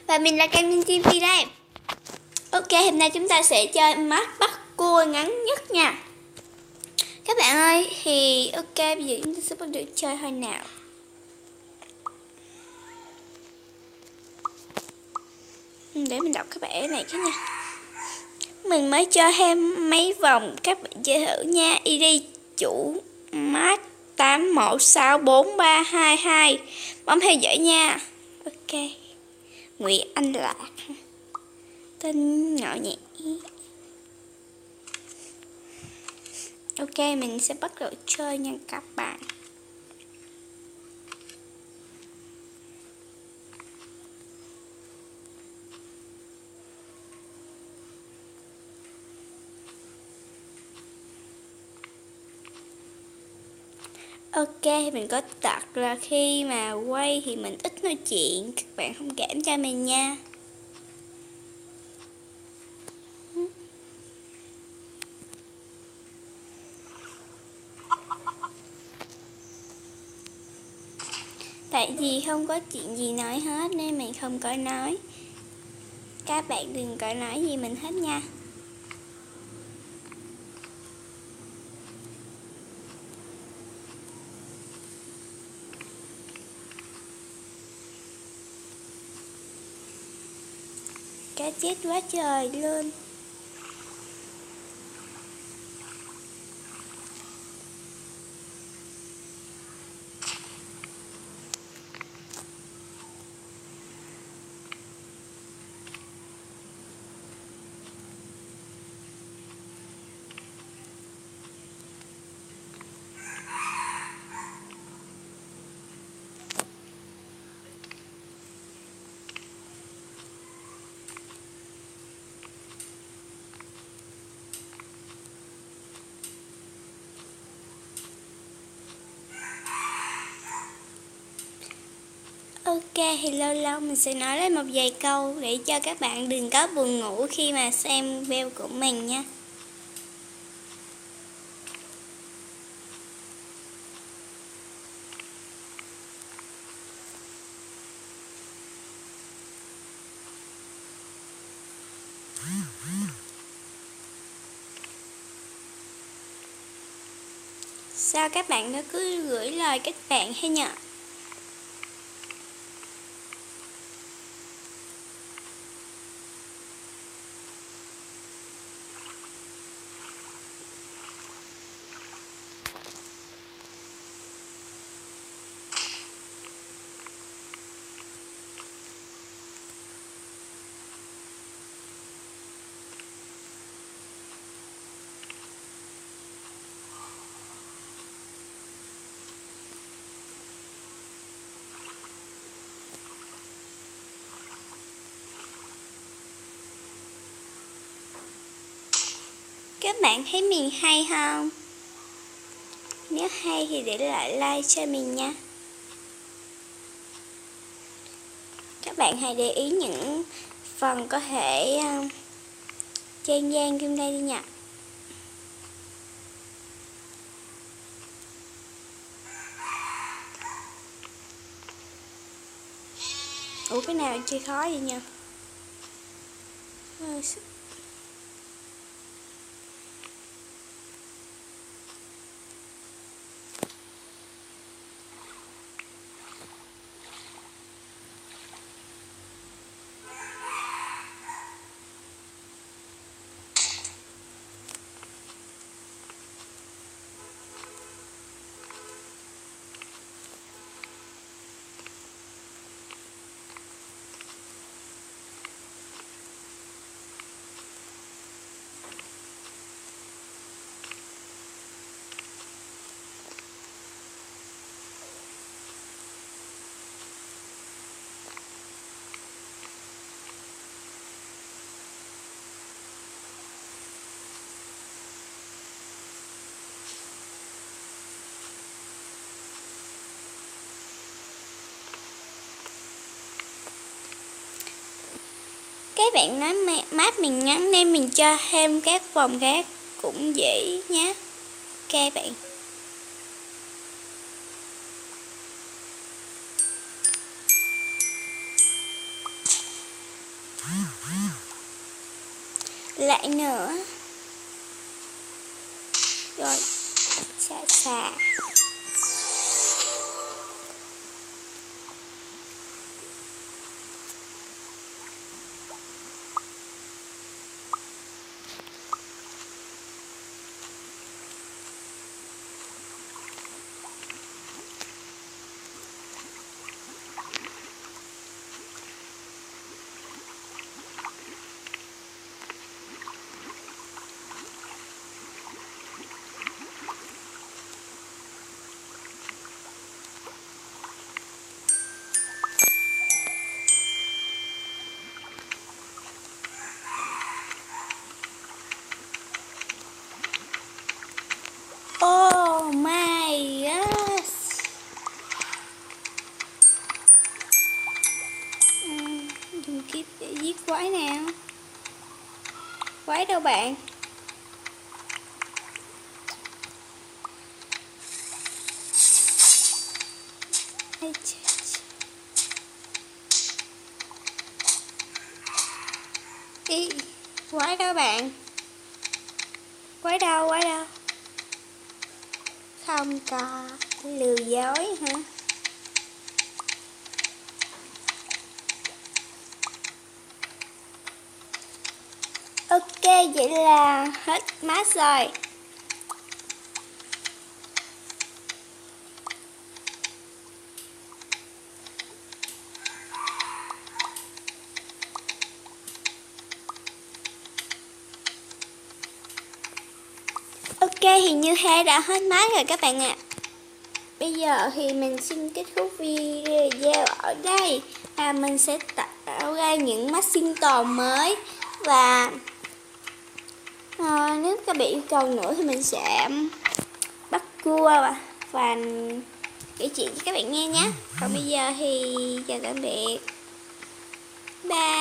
Và mình là Cam TV đây. Ok, hôm nay chúng ta sẽ chơi mắt bắt cua ngắn nhất nha. Các bạn ơi, thì ok, bây giờ chúng ta sẽ bắt đầu chơi thôi nào. Để mình đọc cái bảng này cái nha. Mình mới chơi thêm mấy vòng, các bạn chơi thử nha. ID chủ mát 81643222. Bấm theo dõi nha. Ok. Nguyễn Anh Lạc. Tên nhỏ nhẹ. Ok, mình sẽ bắt đầu chơi nha các bạn. Ok, mình có tật là khi mà quay thì mình ít nói chuyện, các bạn thông cảm cho mình nha. Tại vì không có chuyện gì nói hết nên mình không có nói. Các bạn đừng có nói gì mình hết nha. Cá chết quá trời luôn. Ok, thì lâu lâu mình sẽ nói lên một vài câu để cho các bạn đừng có buồn ngủ khi mà xem video của mình nha. Sao các bạn nó cứ gửi lời kết bạn hay nhờ? Các bạn thấy mình hay không? Nếu hay thì để lại like cho mình nha. Các bạn hãy để ý những phần có thể chen gian trong đây đi nha. Ủa cái nào chơi khó vậy nha. Các bạn nói map mình ngắn nên mình cho thêm các vòng khác cũng dễ nhé. Ok bạn. lại nữa. Rồi, xà. Oh my god. Dùng kiếp để giết quái nào. Quái đâu bạn? Ý, quái đâu bạn? Quái đâu? Không có, lừa dối hả? Ok, vậy là hết mát rồi. Ok, thì như thế đã hết mát rồi các bạn ạ. Bây giờ thì mình xin kết thúc video ở đây. Và mình sẽ tạo ra những mắt sinh tồn mới. Và nếu các bạn yêu cầu nữa thì mình sẽ bắt cua và kể chuyện cho các bạn nghe nhé. Còn bây giờ thì chào tạm biệt. Bye.